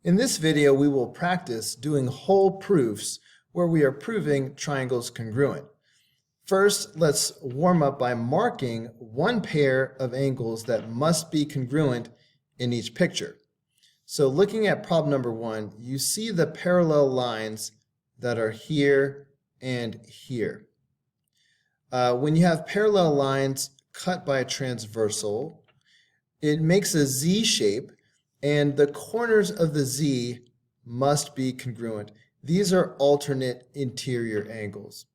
In this video, we will practice doing whole proofs where we are proving triangles congruent. First, let's warm up by marking one pair of angles that must be congruent in each picture. So looking at problem number 1, you see the parallel lines that are here and here. When you have parallel lines cut by a transversal, it makes a Z shape, and the corners of the Z must be congruent. These are alternate interior angles.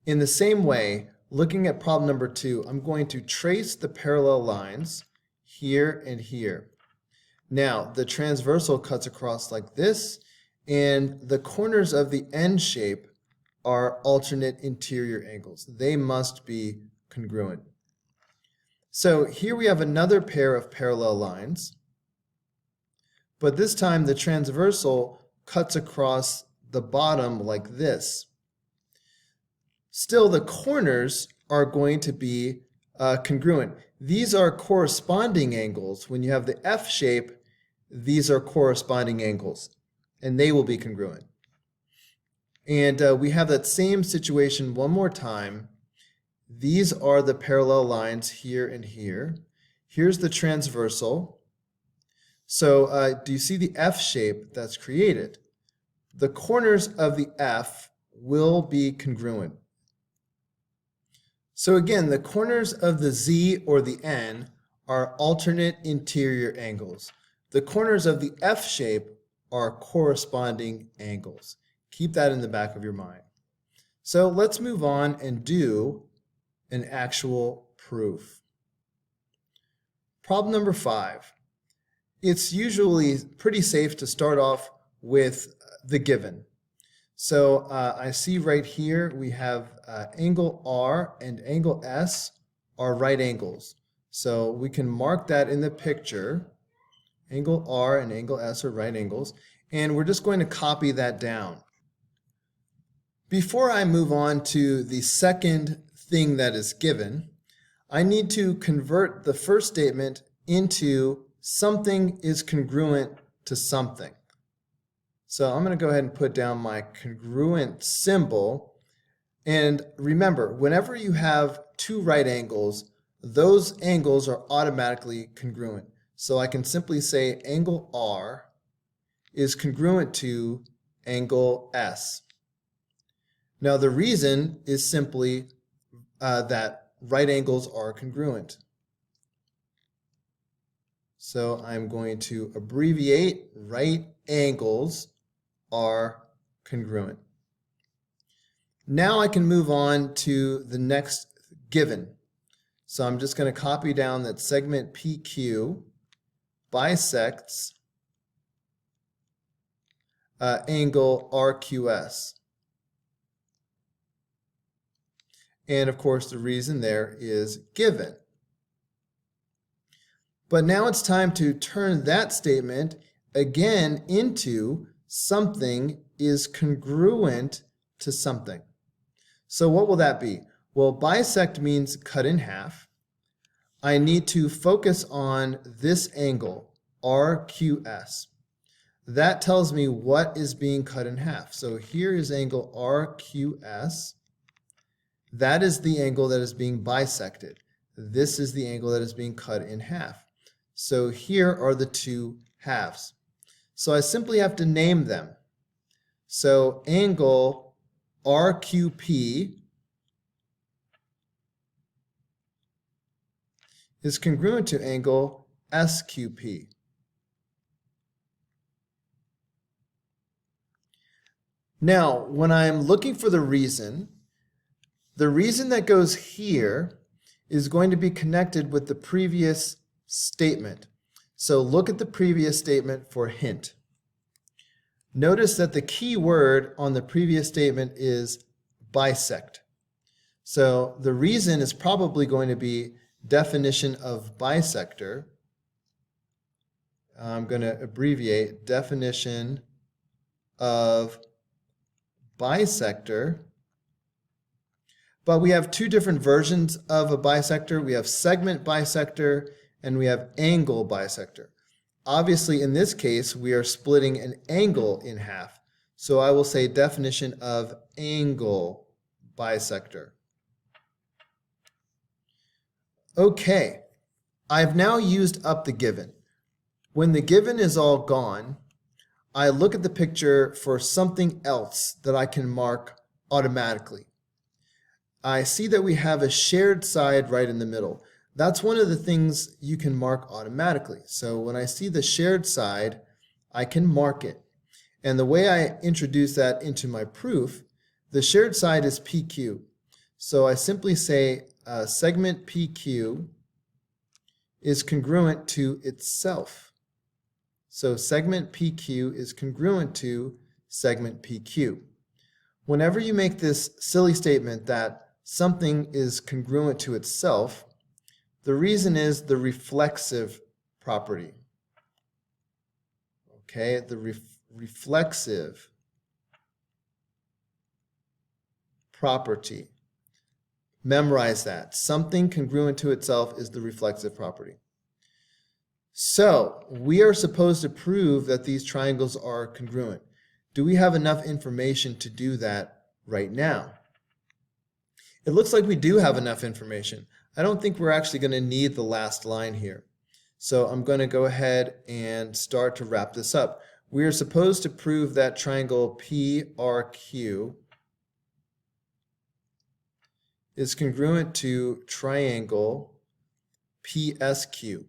In the same way, looking at problem number 2, I'm going to trace the parallel lines here and here. Now, the transversal cuts across like this, and the corners of the N shape are alternate interior angles. They must be congruent. So here we have another pair of parallel lines, but this time the transversal cuts across the bottom like this. Still, the corners are going to be congruent. These are corresponding angles. When you have the F shape, these are corresponding angles, and they will be congruent. And we have that same situation one more time. These are the parallel lines here and here. Here's the transversal. So do you see the F shape that's created? The corners of the F will be congruent. So again, the corners of the Z or the N are alternate interior angles. The corners of the F shape are corresponding angles. Keep that in the back of your mind. So let's move on and do an actual proof. Problem number 5. It's usually pretty safe to start off with the given. So I see right here we have angle R and angle S are right angles. So we can mark that in the picture. Angle R and angle S are right angles. And we're just going to copy that down. Before I move on to the second thing that is given, I need to convert the first statement into something is congruent to something. So I'm going to go ahead and put down my congruent symbol. And remember, whenever you have two right angles, those angles are automatically congruent. So I can simply say angle R is congruent to angle S. Now the reason is simply that right angles are congruent. So I'm going to abbreviate right angles are congruent. Now I can move on to the next given. So I'm just going to copy down that segment PQ bisects angle RQS. And of course the reason there is given. But now it's time to turn that statement again into something is congruent to something. So what will that be? Well, bisect means cut in half. I need to focus on this angle, RQS. That tells me what is being cut in half. So here is angle RQS. That is the angle that is being bisected. This is the angle that is being cut in half. So here are the two halves. So I simply have to name them. So angle RQP is congruent to angle SQP. Now, when I'm looking for the reason that goes here is going to be connected with the previous statement. So look at the previous statement for hint. Notice that the key word on the previous statement is bisect. So the reason is probably going to be definition of bisector. I'm going to abbreviate definition of bisector. But we have two different versions of a bisector. We have segment bisector and we have angle bisector. Obviously, in this case, we are splitting an angle in half. So I will say definition of angle bisector. Okay, I've now used up the given. When the given is all gone, I look at the picture for something else that I can mark automatically. I see that we have a shared side right in the middle. That's one of the things you can mark automatically. So when I see the shared side, I can mark it. And the way I introduce that into my proof, the shared side is PQ. So I simply say segment PQ is congruent to itself. So segment PQ is congruent to segment PQ. Whenever you make this silly statement that something is congruent to itself, the reason is the reflexive property. Okay, the reflexive property. Memorize that. Something congruent to itself is the reflexive property. So we are supposed to prove that these triangles are congruent. Do we have enough information to do that right now? It looks like we do have enough information. I don't think we're actually going to need the last line here. So I'm going to go ahead and start to wrap this up. We are supposed to prove that triangle PRQ is congruent to triangle PSQ.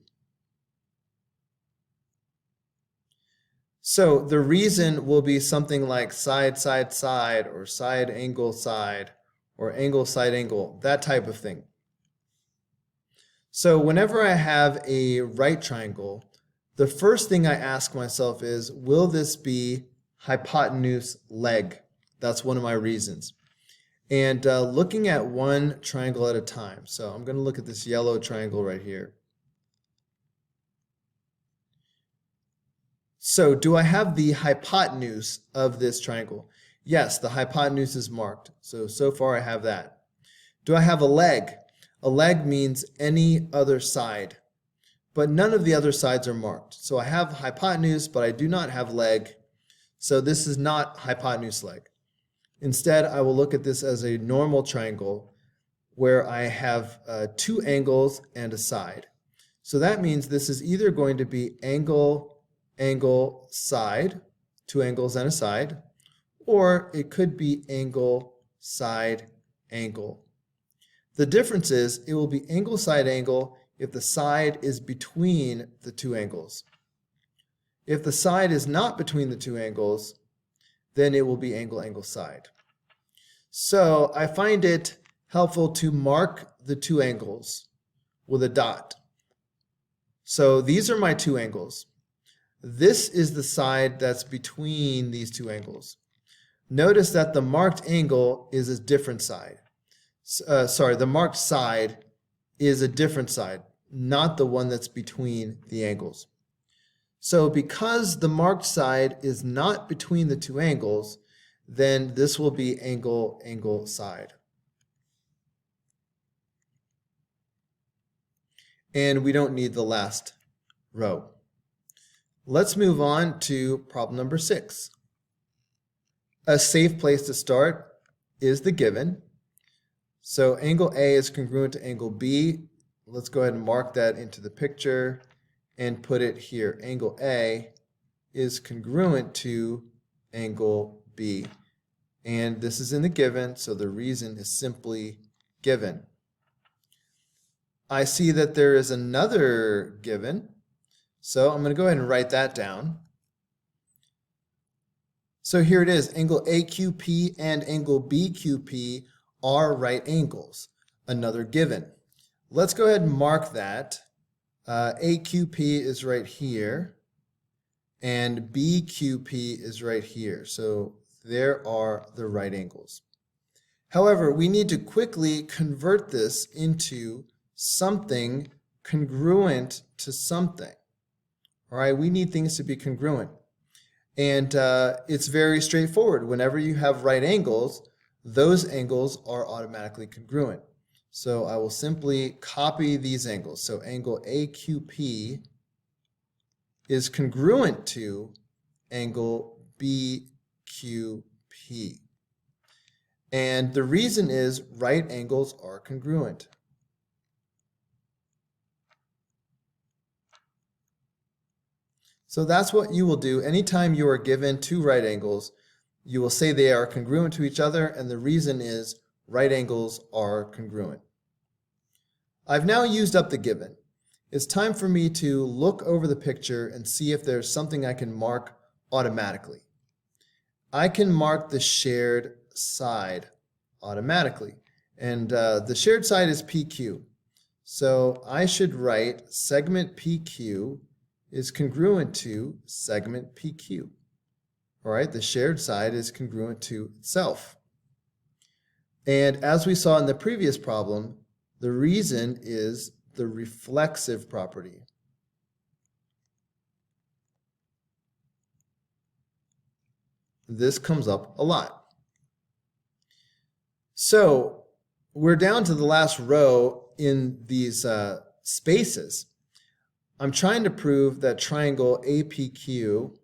So the reason will be something like side, side, side, or side, angle, side, or angle, side, angle, that type of thing. So whenever I have a right triangle, the first thing I ask myself is, will this be hypotenuse leg? That's one of my reasons. And looking at one triangle at a time. So I'm going to look at this yellow triangle right here. So do I have the hypotenuse of this triangle? Yes, the hypotenuse is marked. So far I have that. Do I have a leg? A leg means any other side, but none of the other sides are marked. So I have hypotenuse, but I do not have leg. So this is not hypotenuse leg. Instead, I will look at this as a normal triangle where I have two angles and a side. So that means this is either going to be angle, angle, side, two angles and a side, or it could be angle, side, angle. The difference is it will be angle, side, angle if the side is between the two angles. If the side is not between the two angles, then it will be angle, angle, side. So I find it helpful to mark the two angles with a dot. So these are my two angles. This is the side that's between these two angles. Notice that the marked angle is a different side. The marked side is a different side, not the one that's between the angles. So because the marked side is not between the two angles, then this will be angle, angle, side. And we don't need the last row. Let's move on to problem number 6. A safe place to start is the given. So angle A is congruent to angle B. Let's go ahead and mark that into the picture and put it here. Angle A is congruent to angle B. And this is in the given, so the reason is simply given. I see that there is another given, so I'm going to go ahead and write that down. So here it is, angle AQP and angle BQP are right angles, another given. Let's go ahead and mark that. AQP is right here, and BQP is right here. So there are the right angles. However, we need to quickly convert this into something congruent to something. All right, we need things to be congruent. And it's very straightforward. Whenever you have right angles, those angles are automatically congruent. So I will simply copy these angles. So angle AQP is congruent to angle BQP. And the reason is right angles are congruent. So that's what you will do anytime you are given two right angles. You will say they are congruent to each other, and the reason is right angles are congruent. I've now used up the given. It's time for me to look over the picture and see if there's something I can mark automatically. I can mark the shared side automatically, and the shared side is PQ. So I should write segment PQ is congruent to segment PQ. All right, the shared side is congruent to itself. And as we saw in the previous problem, the reason is the reflexive property. This comes up a lot. So we're down to the last row in these spaces. I'm trying to prove that triangle APQ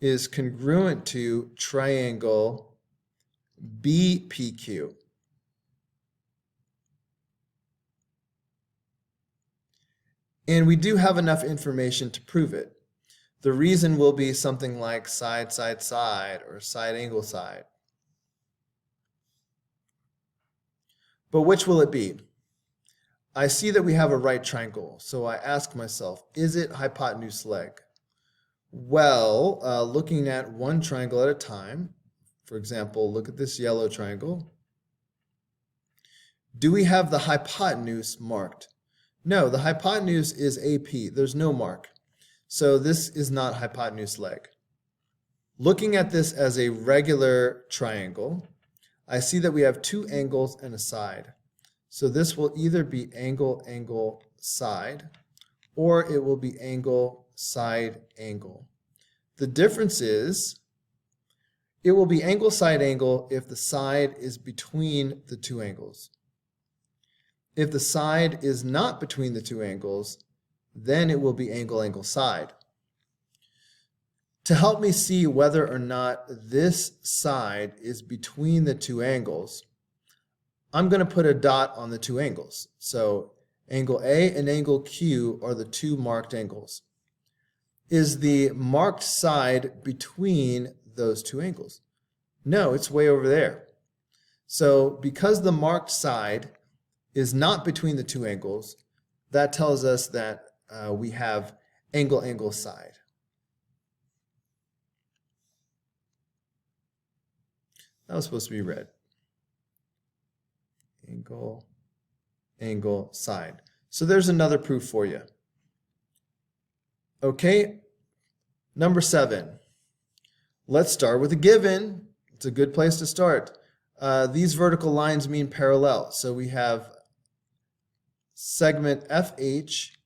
is congruent to triangle BPQ. And we do have enough information to prove it. The reason will be something like side, side, side, or side, angle, side. But which will it be? I see that we have a right triangle, so I ask myself, is it hypotenuse leg? Well, looking at one triangle at a time, for example, look at this yellow triangle. Do we have the hypotenuse marked? No, the hypotenuse is AP. There's no mark. So this is not hypotenuse leg. Looking at this as a regular triangle, I see that we have two angles and a side. So this will either be angle, angle, side, or it will be angle, side, angle. The difference is it will be angle, side, angle if the side is between the two angles. If the side is not between the two angles, then it will be angle, angle, side. To help me see whether or not this side is between the two angles, I'm going to put a dot on the two angles. So angle A and angle Q are the two marked angles. Is the marked side between those two angles? No, it's way over there. So because the marked side is not between the two angles, that tells us that we have angle, angle, side. That was supposed to be red. Angle, angle, side. So there's another proof for you. Okay, number 7. Let's start with a given. It's a good place to start. These vertical lines mean parallel. So we have segment FH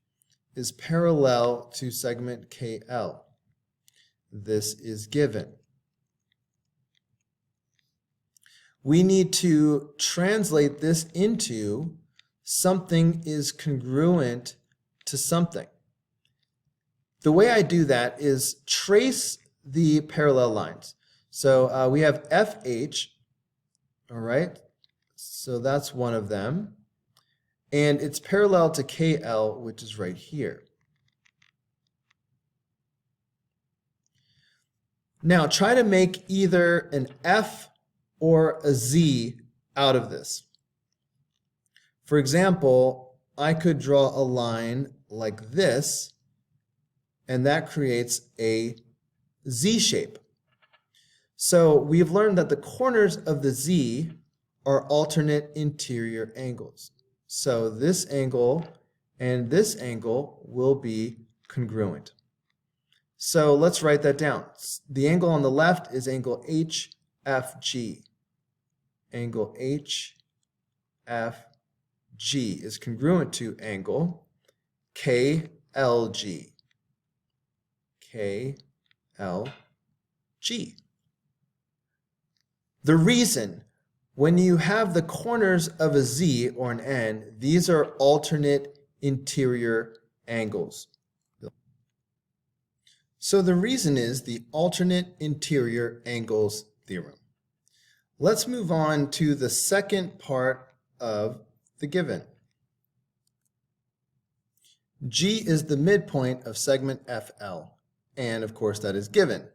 is parallel to segment KL. This is given. We need to translate this into something is congruent to something. The way I do that is trace the parallel lines. So we have FH, all right? So that's one of them. And it's parallel to KL, which is right here. Now try to make either an F or a Z out of this. For example, I could draw a line like this, and that creates a Z shape. So we've learned that the corners of the Z are alternate interior angles. So this angle and this angle will be congruent. So let's write that down. The angle on the left is angle HFG. Angle HFG is congruent to angle KLG. KLG. The reason, when you have the corners of a Z or an N, these are alternate interior angles. So the reason is the alternate interior angles theorem. Let's move on to the second part of the given. G is the midpoint of segment FL, and of course that is given.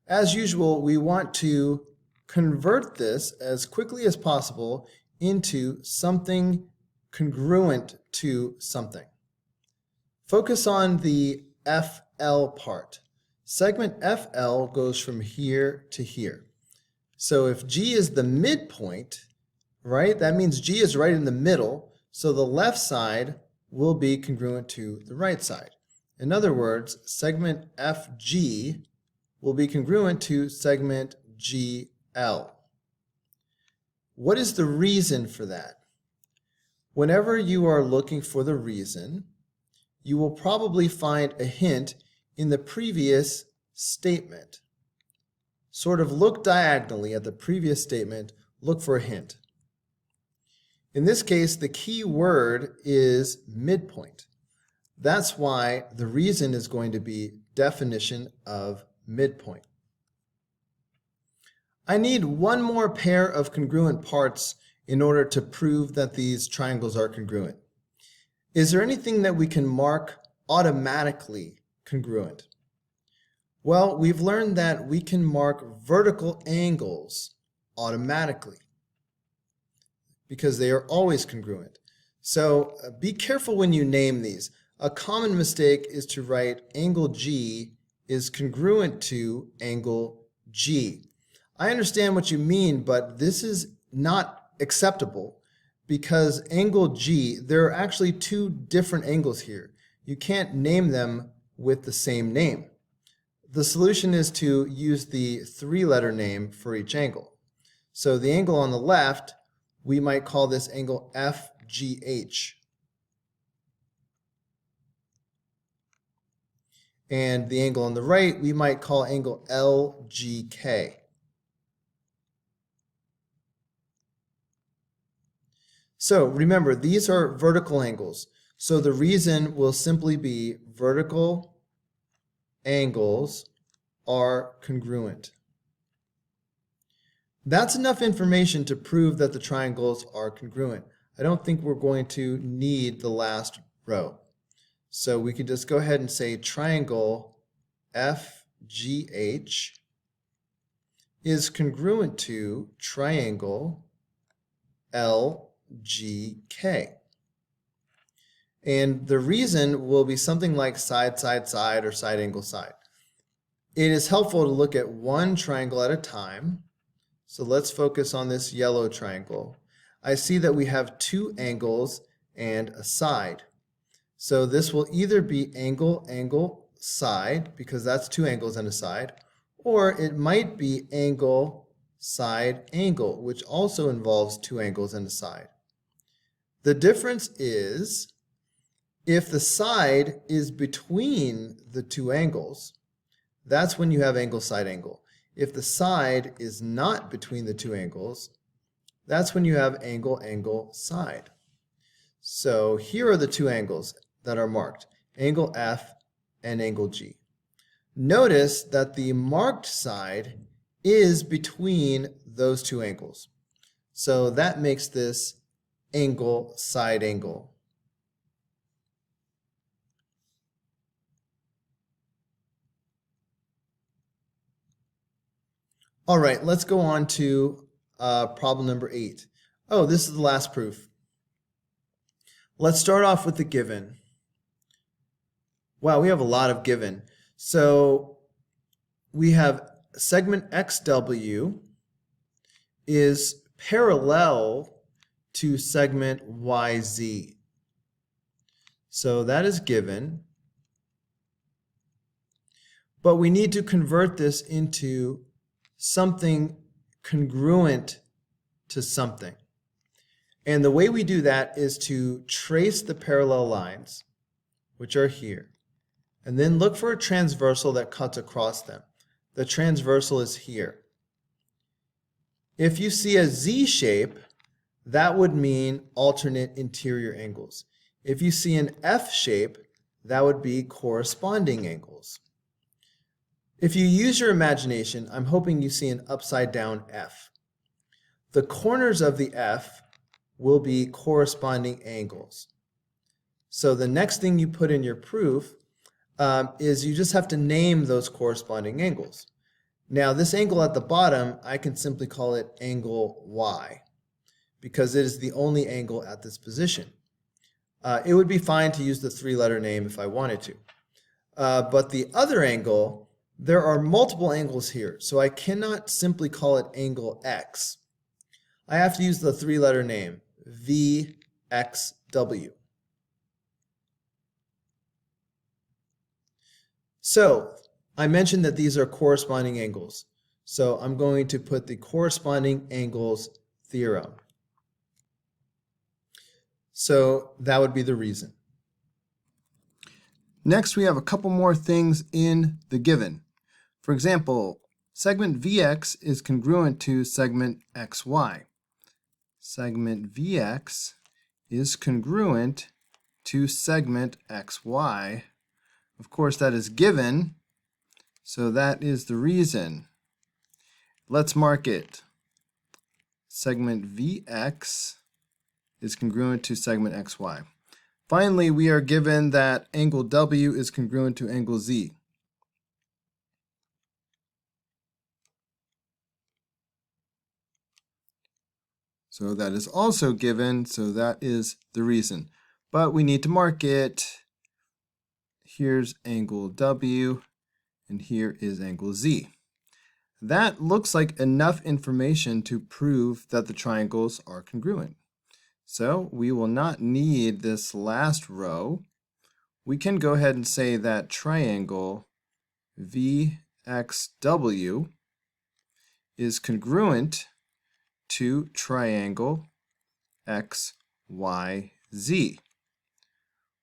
As usual, we want to convert this as quickly as possible into something congruent to something. Focus on the FL part. Segment FL goes from here to here. So if G is the midpoint, right, that means G is right in the middle, so the left side will be congruent to the right side. In other words, segment FG will be congruent to segment GL. What is the reason for that? Whenever you are looking for the reason, you will probably find a hint in the previous statement. Sort of look diagonally at the previous statement, look for a hint. In this case, the key word is midpoint. That's why the reason is going to be definition of midpoint. I need one more pair of congruent parts in order to prove that these triangles are congruent. Is there anything that we can mark automatically congruent? Well, we've learned that we can mark vertical angles automatically because they are always congruent. So be careful when you name these. A common mistake is to write angle G is congruent to angle G. I understand what you mean, but this is not acceptable because angle G, there are actually two different angles here. You can't name them with the same name. The solution is to use the three-letter name for each angle. So the angle on the left, we might call this angle FGH. And the angle on the right, we might call angle LGK. So remember, these are vertical angles. So the reason will simply be vertical angles are congruent. That's enough information to prove that the triangles are congruent. I don't think we're going to need the last row. So we could just go ahead and say triangle FGH is congruent to triangle LGK. And the reason will be something like side, side, side, or side angle, side. It is helpful to look at one triangle at a time. So let's focus on this yellow triangle. I see that we have two angles and a side. So this will either be angle, angle, side, because that's two angles and a side, or it might be angle, side, angle, which also involves two angles and a side. The difference is if the side is between the two angles, that's when you have angle, side, angle. If the side is not between the two angles, that's when you have angle, angle, side. So here are the two angles that are marked, angle F and angle G. Notice that the marked side is between those two angles. So that makes this angle, side angle. All right, let's go on to problem number 8. Oh, this is the last proof. Let's start off with the given. Wow, we have a lot of given. So we have segment XW is parallel to segment YZ. So that is given. But we need to convert this into something congruent to something. And the way we do that is to trace the parallel lines, which are here, and then look for a transversal that cuts across them. The transversal is here. If you see a Z shape, that would mean alternate interior angles. If you see an F shape, that would be corresponding angles. If you use your imagination, I'm hoping you see an upside down F. The corners of the F will be corresponding angles. So the next thing you put in your proof is you just have to name those corresponding angles. Now this angle at the bottom, I can simply call it angle Y because it is the only angle at this position. It would be fine to use the three-letter name if I wanted to. But the other angle, there are multiple angles here, so I cannot simply call it angle X. I have to use the three-letter name, VXW. So I mentioned that these are corresponding angles. So I'm going to put the corresponding angles theorem. So that would be the reason. Next, we have a couple more things in the given. For example, segment VX is congruent to segment XY. Segment VX is congruent to segment XY. Of course, that is given, so that is the reason. Let's mark it. Segment VX is congruent to segment XY. Finally, we are given that angle W is congruent to angle Z. So that is also given, so that is the reason. But we need to mark it. Here's angle W, and here is angle Z. That looks like enough information to prove that the triangles are congruent. So we will not need this last row. We can go ahead and say that triangle VXW is congruent to triangle XYZ.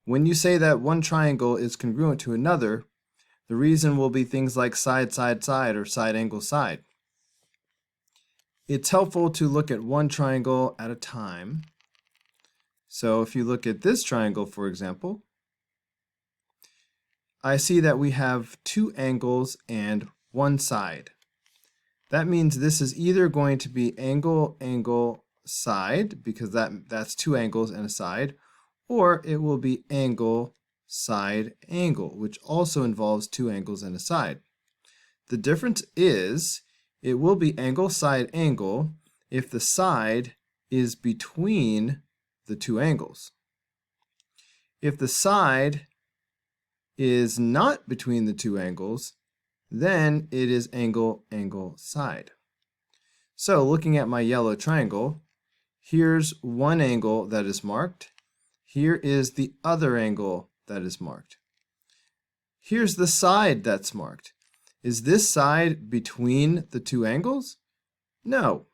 When you say that one triangle is congruent to another, the reason will be things like side, side, side, or side, angle, side. It's helpful to look at one triangle at a time. So if you look at this triangle, for example, I see that we have two angles and one side. That means this is either going to be angle, angle, side, because that's two angles and a side, or it will be angle, side, angle, which also involves two angles and a side. The difference is it will be angle, side, angle if the side is between the two angles. If the side is not between the two angles, then it is angle, angle, side. So looking at my yellow triangle, here's one angle that is marked. Here is the other angle that is marked. Here's the side that's marked. Is this side between the two angles? No.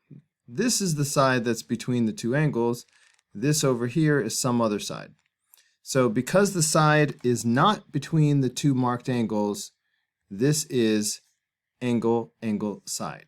This is the side that's between the two angles. This over here is some other side. So because the side is not between the two marked angles, this is angle, angle, side.